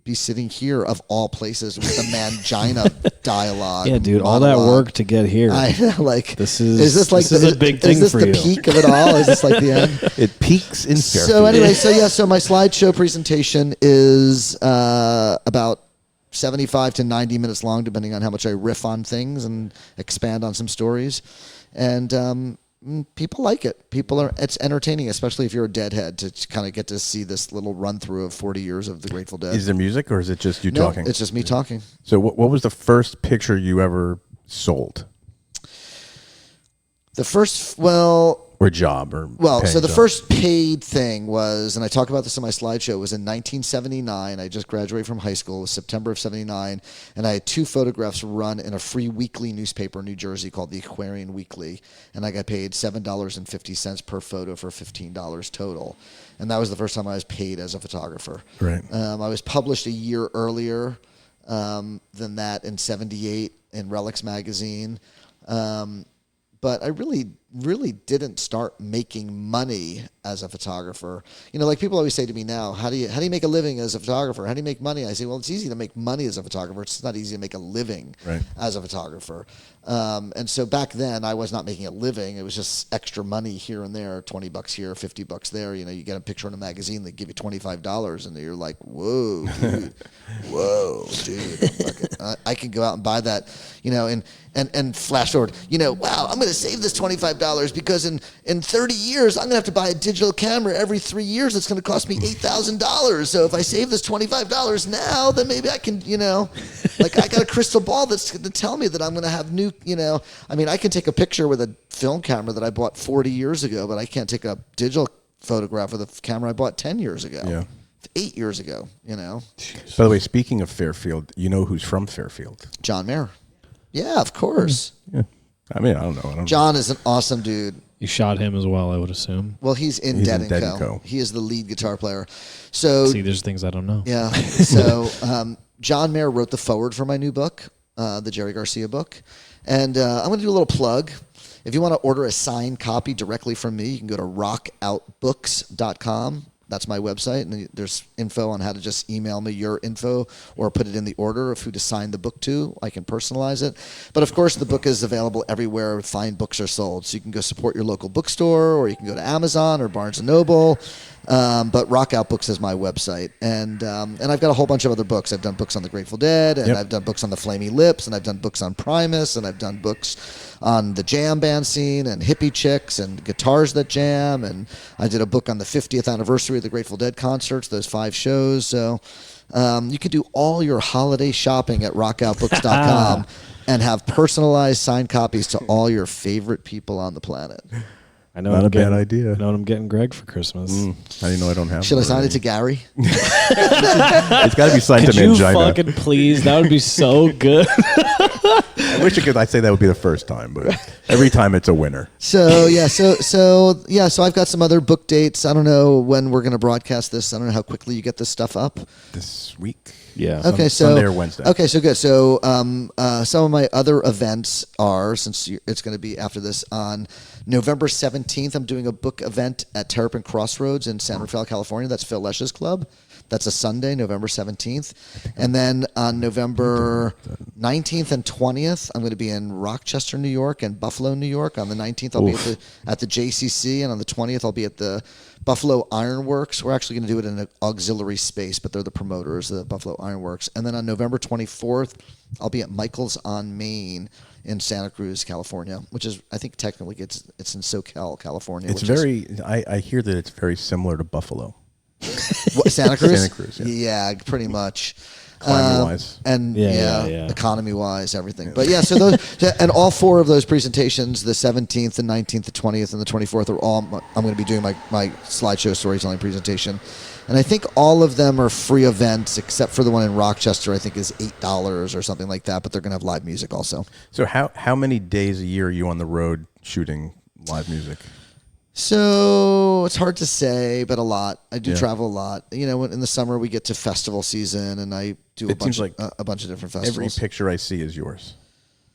be sitting here of all places with the Mangina dialogue. Yeah, dude, monologue. All that work to get here. I know, like this is a big thing for you. Is this the peak of it all? Is this like the end? It peaks in Fairfield. So anyway, so my slideshow presentation is about 75 to 90 minutes long, depending on how much I riff on things and expand on some stories. And people like it. It's entertaining, especially if you're a Deadhead, to kind of get to see this little run through of 40 years of the Grateful Dead. Is there music, or is it just you No, talking? it's just me talking. So what was the first picture you ever sold? The first, Or job, or so the job? first paid thing was, and I talk about this in my slideshow, was in 1979. I just graduated from high school. It was September of 79, and I had 2 photographs run in a free weekly newspaper in New Jersey called the Aquarian Weekly, and I got paid $7.50 per photo for $15 total. And that was the first time I was paid as a photographer. Right. I was published a year earlier than that in 78 in Relics magazine. But I really didn't start making money as a photographer. Like people always say to me now, how do you make a living as a photographer? How do you make money? I say, well, it's easy to make money as a photographer. It's not easy to make a living as a photographer. And so back then I was not making a living. It was just extra money here and there, $20 here, $50 there. You get a picture in a magazine, they give you $25, and you're like, whoa, dude, I can go out and buy that, and flash forward, wow, I'm going to save this $25 because in 30 years, I'm going to have to buy a digital camera every 3 years. It's going to cost me $8,000. So if I save this $25 now, then maybe I can, I got a crystal ball that's going to tell me that I'm going to have new, I can take a picture with a film camera that I bought 40 years ago, but I can't take a digital photograph with a camera I bought 10 years ago. Yeah. 8 years ago, By the way, speaking of Fairfield, you know who's from Fairfield? John Mayer. Yeah, of course. Yeah. I don't know. John is an awesome dude. You shot him as well, I would assume. Well, he's in Dead & Co. He is the lead guitar player. So See, there's things I don't know. Yeah. So John Mayer wrote the foreword for my new book, the Jerry Garcia book. And I'm going to do a little plug. If you want to order a signed copy directly from me, you can go to rockoutbooks.com. That's my website, and there's info on how to just email me your info or put it in the order of who to sign the book to. I can personalize it. But of course, the book is available everywhere fine books are sold. So you can go support your local bookstore, or you can go to Amazon or Barnes & Noble. But Rock Out Books is my website. And I've got a whole bunch of other books. I've done books on the Grateful Dead, and I've done books on the Flaming Lips, and I've done books on Primus, and I've done books on the jam band scene and hippie chicks and guitars that jam. And I did a book on the 50th anniversary of the Grateful Dead concerts, those 5 shows. So you can do all your holiday shopping at rockoutbooks.com and have personalized signed copies to all your favorite people on the planet. I know Not I'm a bad getting- idea. I know what I'm getting Greg for Christmas. How do you know I don't have Should I one sign it already? to Gary? It's got to be signed Could to you Mangina. fucking please? That would be so good. I wish I'd say that would be the first time, but every time it's a winner. So I've got some other book dates. I don't know when we're going to broadcast this. I don't know how quickly you get this stuff up. This week? Yeah. Okay, so Sunday or Wednesday. Okay, so good. So some of my other events are, since it's going to be after this, on November 17th, I'm doing a book event at Terrapin Crossroads in San Rafael, California. That's Phil Lesch's club. That's a Sunday, November 17th. And then on November 19th and 20th, I'm going to be in Rochester, New York, and Buffalo, New York. On the 19th, I'll be at the JCC, and on the 20th, I'll be at the Buffalo Ironworks. We're actually going to do it in an auxiliary space, but they're the promoters, the Buffalo Ironworks. And then on November 24th, I'll be at Michael's on Main in Santa Cruz, California, which is, I think technically it's in SoCal, California. It's very, I hear that it's very similar to Buffalo. What, Santa Cruz? Santa Cruz, yeah, pretty much. Climate-wise. And Yeah. economy-wise, everything. But yeah, so those, and all 4 of those presentations, the 17th, the 19th, the 20th, and the 24th, are all, I'm going to be doing my slideshow storytelling presentation. And I think all of them are free events, except for the one in Rochester, I think is $8 or something like that, but they're going to have live music also. So how many days a year are you on the road shooting live music? So it's hard to say, but a lot. I do Yeah. travel a lot. In the summer we get to festival season, and I do a It bunch seems like of different Every festivals. picture I see is yours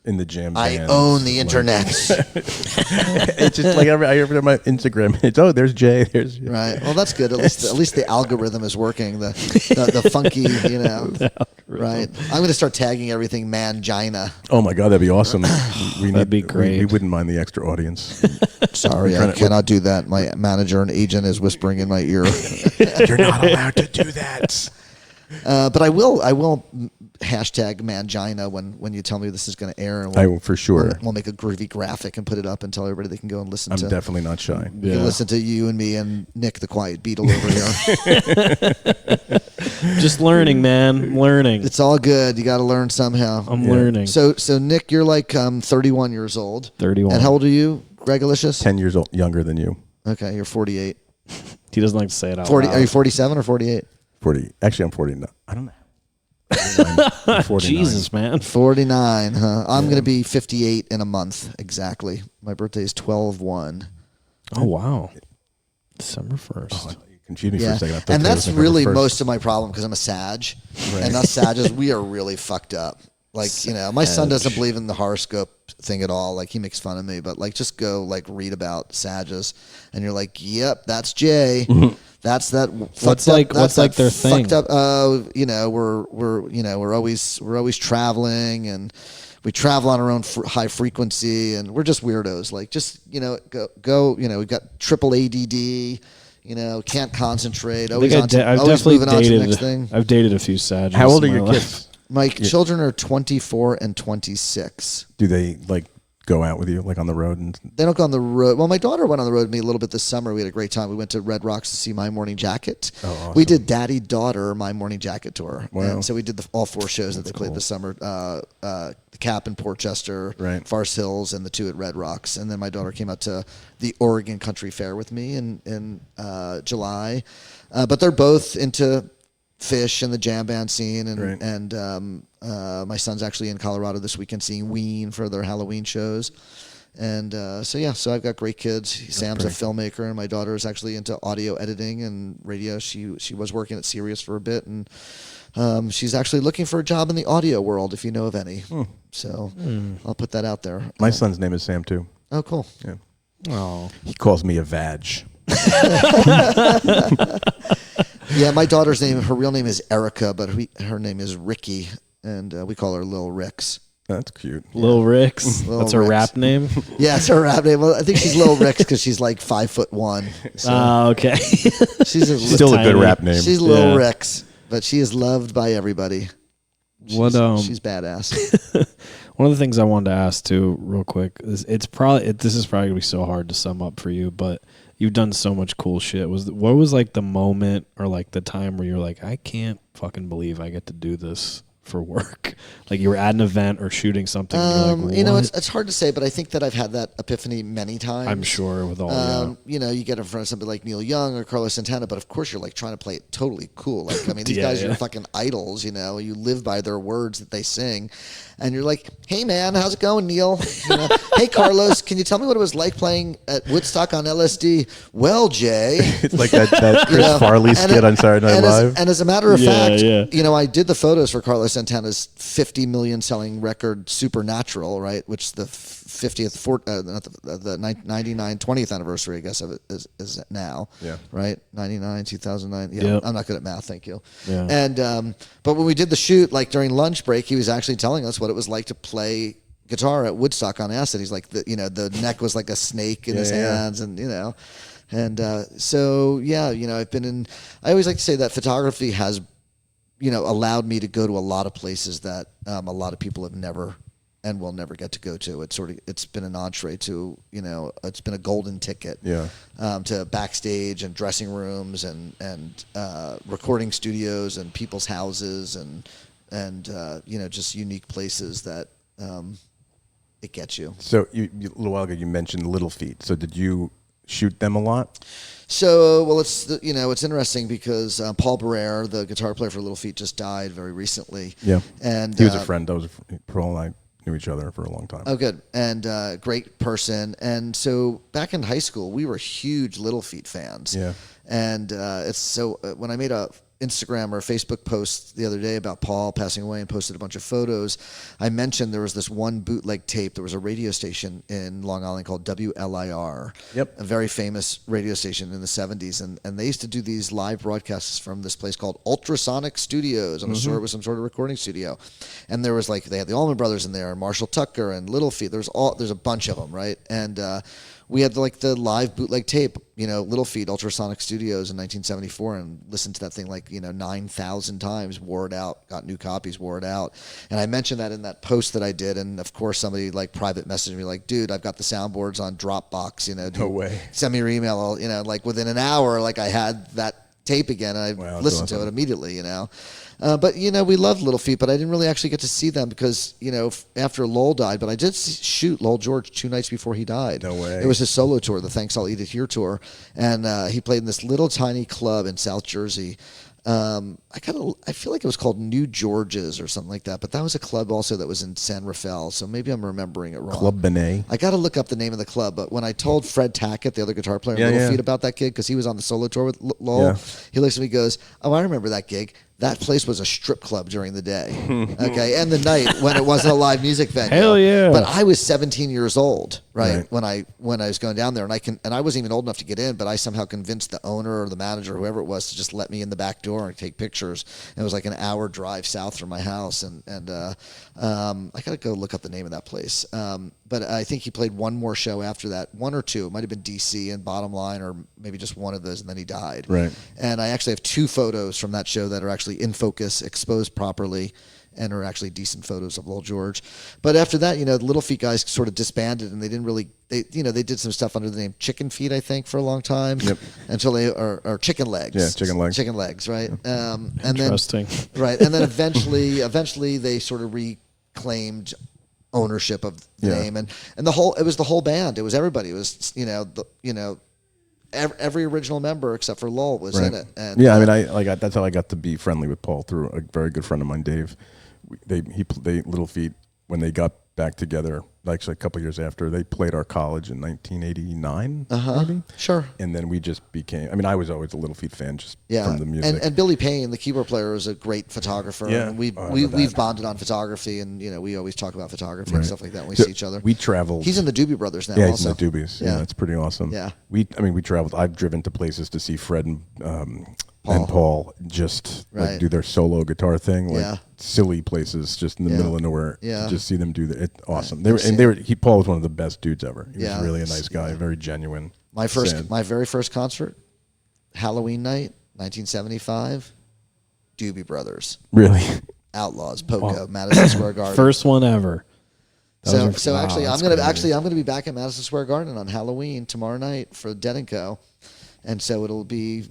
in the jam I bands, own the like- internet. It's just like I ever my Instagram. It's there's Jay. There's Right. Well, that's good. At least the algorithm is working. The funky, right. I'm going to start tagging everything Mangina. Oh my god, that'd be awesome. That'd be great. We wouldn't mind the extra audience. Sorry, I cannot do that. My manager and agent is whispering in my ear. You're not allowed to do that. But I will hashtag Mangina when you tell me this is going to air, and I will, for sure. We'll make a groovy graphic and put it up and tell everybody they can go and listen. I'm to definitely not shy. You can listen to you and me and Nick the Quiet Beetle over here. Just learning, man. Learning. It's all good. You got to learn somehow. I'm learning. So Nick, you're like 31 years old. 31. And how old are you, Gregalcious? 10 years old, younger than you. Okay, you're 48. He doesn't like to say it out 40. loud. Are you 47 or 48? 40. Actually, I'm 49. I don't know. I'm 49. Jesus, man. 49, huh? I'm going to be 58 in a month, exactly. My birthday is 12/1. Oh, wow. December 1st. Oh, you confused me for a second. I thought And today that's was really November 1st. most of my problem because I'm a Sag. And us Sages, we are really fucked up. Like, my son doesn't believe in the horoscope thing at all. Like, he makes fun of me. But, like, just go, like, read about Sages. And you're like, yep, that's Jay. That's that. What's like their thing? Fucked up. We're always traveling, and we travel on our own high frequency, and we're just weirdos. Like, just go. We've got triple ADD. Can't concentrate. Always I've always definitely moving on to the next thing. I've dated a few Sages. How old are in my your life. kids? My children are 24 and 26. Do they like go out with you, like on the road? And They don't go on the road. Well, my daughter went on the road with me a little bit this summer. We had a great time. We went to Red Rocks to see My Morning Jacket. Oh, awesome. We did Daddy-Daughter My Morning Jacket tour. Wow. And so we did all 4 shows that they played this summer. The Cap in Portchester, Right. Forest Hills, and the 2 at Red Rocks. And then my daughter came out to the Oregon Country Fair with me in July. But they're both into Fish and the jam band scene, Right. and my son's actually in Colorado this weekend seeing Ween for their Halloween shows, and so I've got great kids. Sam's a filmmaker, and my daughter is actually into audio editing and radio. She was working at Sirius for a bit, and she's actually looking for a job in the audio world, if you know of any. So I'll put that out there. my son's name is Sam too. Oh, cool. Yeah. Oh. He calls me a vag. Yeah, my daughter's name, her real name is Erica, but her name is Ricky, and we call her Lil Rix. That's cute. Lil Rix. Lil That's her Rix. rap name. Yeah, it's her rap name. Well, I think she's Lil Rix because she's like 5'1". So Oh, okay. she's Still a good tiny. rap name. She's Lil Yeah. Rix, but she is loved by everybody. What She's badass. One of the things I wanted to ask too, real quick, is this is probably gonna be so hard to sum up for you, but you've done so much cool shit. What was like the moment or like the time where you're like, I can't fucking believe I get to do this for work? Like you were at an event or shooting something. And you're like, what? It's hard to say, but I think that I've had that epiphany many times. I'm sure with all. You get in front of somebody like Neil Young or Carlos Santana, but of course you're like trying to play it totally cool. Like, I mean, these guys are your fucking idols, you live by their words that they sing. And you're like, hey man, how's it going, Neil? Hey Carlos, can you tell me what it was like playing at Woodstock on LSD? Well, Jay. It's like that Chris Farley skit on Saturday Night Live. And as a matter of fact, yeah. I did the photos for Carlos Santana's 50 million selling record Supernatural, right? Which the 20th anniversary, I guess, of it is now. Yeah. Right? 99, 2009. Yeah. Yep. I'm not good at math, thank you. Yeah. And but when we did the shoot, like during lunch break, he was actually telling us what it was like to play guitar at Woodstock on acid. He's like, the neck was like a snake in his hands, and so I've been in. I always like to say that photography has, allowed me to go to a lot of places that a lot of people have never and will never get to go to. It's been an entree to, it's been a golden ticket. Yeah. To backstage and dressing rooms and recording studios and people's houses and just unique places that it gets you. So a little while ago you mentioned Little Feat. So did you shoot them a lot? So, well, it's interesting because Paul Barrere, the guitar player for Little Feat, just died very recently. Yeah. And He was a friend. Pearl and I knew each other for a long time. Oh, good. And great person. And so back in high school, we were huge Little Feat fans. Yeah. And when I made a Instagram or a Facebook post the other day about Paul passing away and posted a bunch of photos, I mentioned there was this one bootleg tape. There was a radio station in Long Island called WLIR, Yep. a very famous radio station in the 70s. And they used to do these live broadcasts from this place called Ultrasonic Studios on a sort of some sort of recording studio. And there was they had the Allman Brothers in there and Marshall Tucker and Little Feat. There's a bunch of them, right? And we had like the live bootleg tape, Little Feat, Ultrasonic Studios in 1974, and listened to that thing like 9,000 times, wore it out, got new copies, wore it out. And I mentioned that in that post that I did, and of course somebody like private messaged me like, dude, I've got the soundboards on Dropbox, No way. Send me your email. Like within an hour, like I had that tape again, and I listened to it immediately, But, we loved Little Feat, but I didn't really actually get to see them because, after Lowell died, but I did shoot Lowell George 2 nights before he died. No way. It was his solo tour, the Thanks I'll Eat It Here tour, and he played in this little tiny club in South Jersey. I feel like it was called New George's or something like that, but that was a club also that was in San Rafael, so maybe I'm remembering it wrong. Club Benet. I got to look up the name of the club, but when I told Fred Tackett, the other guitar player in Little Feat, about that gig, because he was on the solo tour with Lowell, he looks at me and goes, oh, I remember that gig. That place was a strip club during the day, okay, and the night when it wasn't a live music venue. Hell yeah! But I was 17 years old, right. when I was going down there, and I wasn't even old enough to get in, but I somehow convinced the owner or the manager, whoever it was, to just let me in the back door and take pictures. And it was like an hour drive south from my house, and I gotta go look up the name of that place. But I think he played one more show after that, one or two. It might have been DC and Bottom Line, or maybe just one of those, and then he died. Right. And I actually have 2 photos from that show that are actually in focus, exposed properly, and are actually decent photos of Lowell George. But after that, the Little Feat guys sort of disbanded, and they didn't really, they did some stuff under the name Chicken Feet, I think, for a long time. Yep. Until they, or Chicken Legs. Yeah, Chicken Legs. Chicken Legs, right? And Interesting. Then, right. And then eventually they sort of reclaimed ownership of the name, and it was the whole band. It was everybody. It was, every original member except for Lowell was in it. And, that's how I got to be friendly with Paul, through a very good friend of mine, Dave. They Little Feat, when they got back together, actually a couple years after, they played our college in 1989, maybe. Sure. And then we just became. I was always a Little Feat fan, just from the music. And Billy Payne, the keyboard player, is a great photographer. Yeah. And we've bonded on photography, and we always talk about photography and stuff like that when we see each other. We traveled. He's in the Doobie Brothers now. Yeah, also. he's in the Doobies. Yeah, that's pretty awesome. Yeah. We traveled. I've driven to places to see Fred and Paul just like do their solo guitar thing, like silly places just in the middle of nowhere. Yeah. To just see them do that. Awesome. Paul was one of the best dudes ever. He was really a nice guy, very genuine. My very first concert, Halloween night, 1975, Doobie Brothers. Really? Outlaws, Poco, Madison Square Garden. First one ever. Actually, I'm gonna be back at Madison Square Garden on Halloween tomorrow night for Dead & Co. And so it'll be,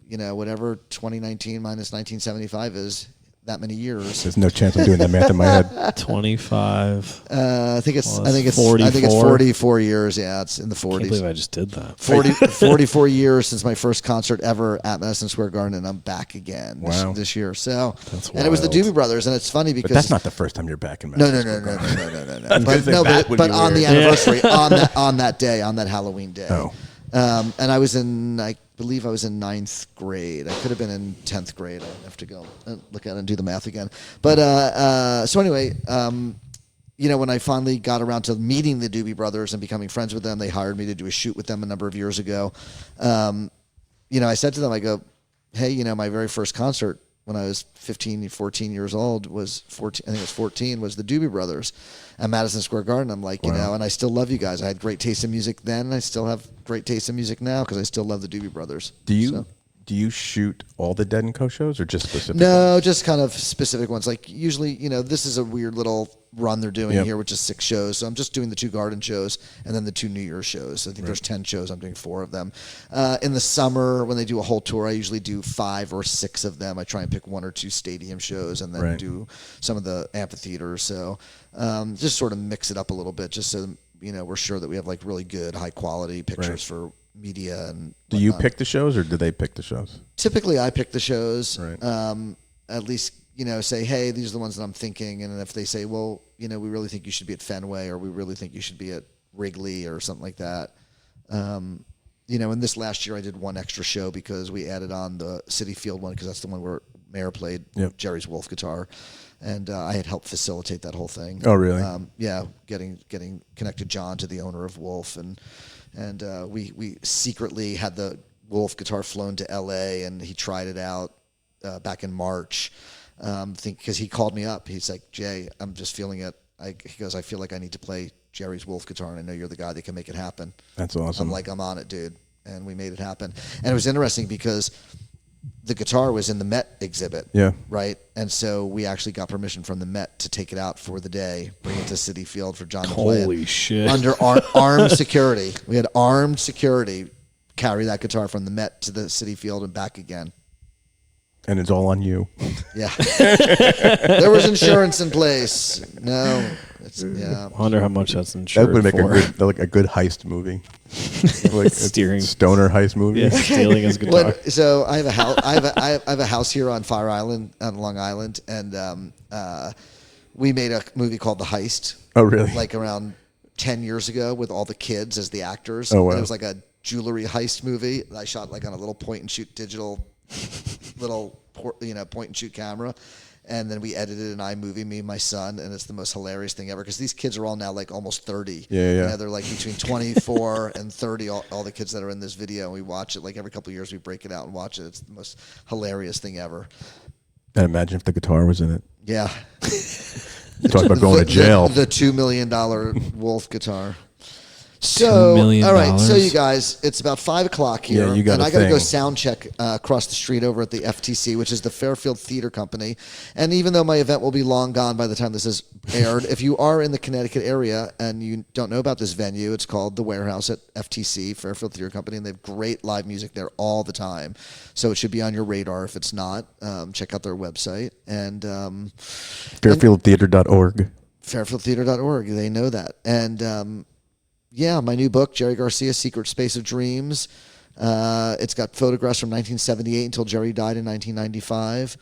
whatever 2019 minus 1975 is, that many years. There's no chance I'm doing that math in my head. 25. I think it's 44. 44 years. Yeah, it's in the 40s. I can't believe I just did that. 44 years since my first concert ever at Madison Square Garden, and I'm back again this year. So, that's and it was the wild. Doobie Brothers, and it's funny because But that's not the first time you're back in Madison Square Garden. But on the anniversary, on that day, on that Halloween day. Oh. And I believe I was in 9th grade. I could have been in 10th grade. I have to go and look at it and do the math again. But so anyway, when I finally got around to meeting the Doobie Brothers and becoming friends with them, they hired me to do a shoot with them a number of years ago. I said to them, I go, hey, my very first concert when I was 14 years old was 14, was the Doobie Brothers at Madison Square Garden. I'm like, and I still love you guys. I had great taste in music then, and I still have great taste in music now because I still love the Doobie Brothers. Do you shoot all the Dead & Co shows or just specific No, ones? just kind of specific ones. Like usually, this is a weird little run they're doing here, which is 6 shows. So I'm just doing the 2 Garden shows and then the 2 New Year's shows. I think there's 10 shows. I'm doing 4 of them. In the summer, when they do a whole tour, I usually do 5 or 6 of them. I try and pick 1 or 2 stadium shows and then do some of the amphitheaters. So just sort of mix it up a little bit, just so we're sure that we have like really good, high quality pictures for media and do you pick the shows or do they pick the shows? Typically I pick the shows. Right. At least say, hey, these are the ones that I'm thinking, and if they say, well, we really think you should be at Fenway, or we really think you should be at Wrigley or something like that. And this last year I did 1 extra show because we added on the City Field one because that's the one where Mayor played Jerry's Wolf guitar, and I had helped facilitate that whole thing. Oh, really? Getting connected John to the owner of Wolf, and we secretly had the Wolf guitar flown to L.A. and he tried it out back in March. Because he called me up. He's like, Jay, I'm just feeling it. he goes, I feel like I need to play Jerry's Wolf guitar, and I know you're the guy that can make it happen. That's awesome. I'm like, I'm on it, dude. And we made it happen. And it was interesting because the guitar was in the Met exhibit. Yeah. Right? And so we actually got permission from the Met to take it out for the day, bring it to Citi Field for John to play it. Holy shit. Under armed security. We had armed security carry that guitar from the Met to the Citi Field and back again. And it's all on you. Yeah. There was insurance in place. No. Yeah. I wonder how much that's That insured would make for. a good heist movie. Like Steering. stoner heist movie. Yeah, stealing his guitar. So I have a house. I have a house here on Fire Island, on Long Island, and we made a movie called The Heist. Oh, really? Like around 10 years ago, with all the kids as the actors. Oh, wow. And it was like a jewelry heist movie that I shot like on a little point and shoot digital, point and shoot camera. And then we edited an iMovie, me and my son, and it's the most hilarious thing ever because these kids are all now like almost 30. Yeah. You know, they're like between 24 and 30, all the kids that are in this video. And we watch it like every couple of years, we break it out and watch it. It's the most hilarious thing ever. And imagine if the guitar was in it. Yeah. Talk about going to jail. The $2 million Wolf guitar. So, $2 million. all right. So, you guys, it's about 5 o'clock here, Yeah, you got and a I got to go thing. sound check across the street over at the FTC, which is the Fairfield Theater Company. And even though my event will be long gone by the time this is aired, if you are in the Connecticut area and you don't know about this venue, it's called the Warehouse at FTC, Fairfield Theater Company, and they have great live music there all the time. So it should be on your radar. If it's not, check out their website and FairfieldTheater.org. FairfieldTheater.org. They know that. And yeah, my new book, Jerry Garcia, Secret Space of Dreams. It's got photographs from 1978 until Jerry died in 1995.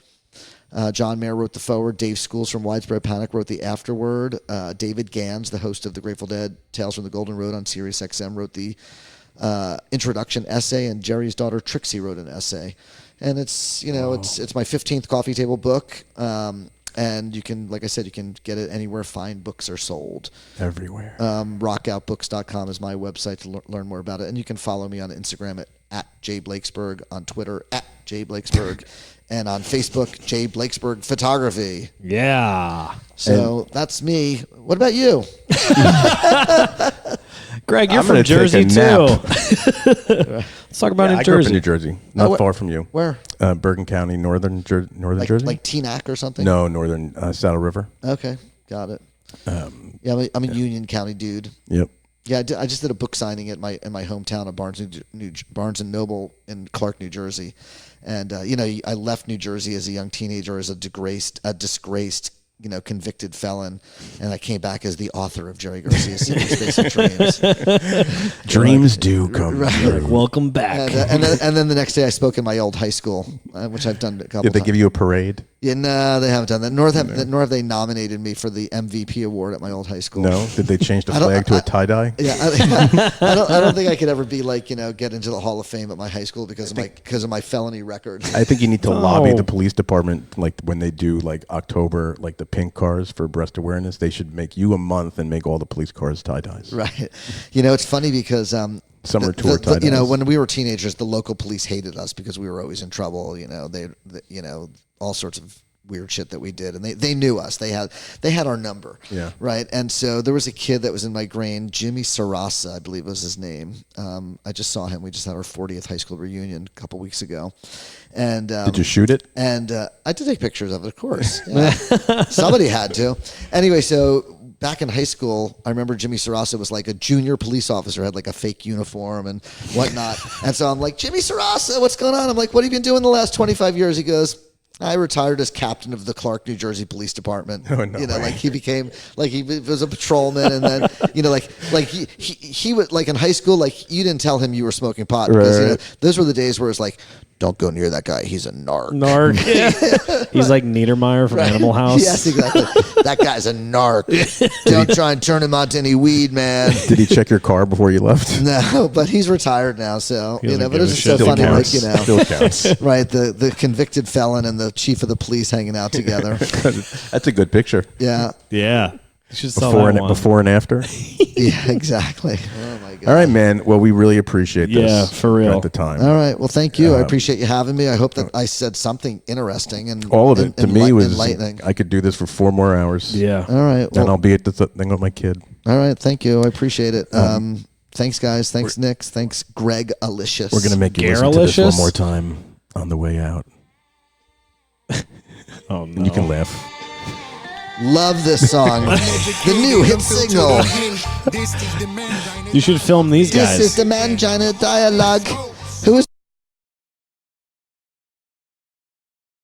John Mayer wrote the foreword. Dave Schools from Widespread Panic wrote the afterword. David Gans, the host of the Grateful Dead Tales from the Golden Road on Sirius XM, wrote the introduction essay, and Jerry's daughter Trixie wrote an essay. And it's it's my 15th coffee table book. And you can, like I said, you can get it anywhere fine books are sold. Everywhere. Rockoutbooks.com is my website to learn more about it. And you can follow me on Instagram at J Blakesberg, on Twitter at J Blakesberg, and on Facebook, J Blakesberg Photography. Yeah. So that's me. What about you? Greg, you're I'm from gonna take a Jersey too. nap. Let's talk about New I grew up Jersey. in New Jersey, not where- far from you. Where? Bergen County, northern Jersey. Like Teaneck or something? No, northern Saddle River. Okay, got it. Yeah, I'm a Union County dude. Yep. Yeah, I just did a book signing in my hometown of Barnes and Noble in Clark, New Jersey, and I left New Jersey as a young teenager as a disgraced convicted felon, and I came back as the author of Jerry Garcia's Secret Space of Dreams. Dreams do come true. Welcome back. And then the next day I spoke in my old high school, which I've done a couple Did they times. give you a parade? Yeah, no, they haven't done that. Nor have they nominated me for the MVP award at my old high school. No. Did they change the I don't- flag to a tie dye? Yeah, I don't think I could ever be get into the Hall of Fame at my high school because of my felony record. I think you need to lobby Oh. the police department, like when they do like October, like the pink cars for breast awareness. They should make you a month and make all the police cars tie dyes. Right. It's funny because Summer tour tie you know, dyes. when we were teenagers, the local police hated us because we were always in trouble. They all sorts of weird shit that we did, and they knew us. They had our number. Yeah. Right. And so there was a kid that was in my grade, Jimmy Sarasa, I believe was his name. I just saw him. We just had our 40th high school reunion a couple weeks ago. And Did you shoot it? And I did take pictures of it, of course. Yeah. Somebody had to. Anyway, so back in high school, I remember Jimmy Sarasa was like a junior police officer, had like a fake uniform and whatnot. And so I'm like, Jimmy Sarasa, what's going on? I'm like, what have you been doing the last 25 years? He goes, I retired as captain of the Clark, New Jersey Police Department. Oh, no way. Like he became, like he was a patrolman, and then like he would, like in high school, like you didn't tell him you were smoking pot because Right. those were the days where it's like, don't go near that guy, he's a narc. Narc. He's like Niedermeyer from Animal House. Yes, exactly. That guy's a narc. Don't try and turn him on to any weed, man. Did he check your car before you left? No, but he's retired now, so He doesn't but give it's a just so shit. funny, Counts. Still counts. right? The convicted felon and the chief of the police hanging out together. That's a good picture. Yeah. Yeah. You should sell that one. Before and after. Yeah, exactly. Oh my god. All right, man. Well, we really appreciate this. Yeah, for real. At the time. All right. Well, thank you. I appreciate you having me. I hope that I said something interesting and All of it to me was enlightening. I could do this for 4 more hours. Yeah. All right. And I'll be at the thing with my kid. All right. Thank you. I appreciate it. Thanks, guys. Thanks, Nick. Thanks, Gregalcious. We're gonna make you listen to this one more time on the way out. Oh no. And you can laugh. Love this song. The new hit single. You should film these guys. This is the Mangina Dialogue.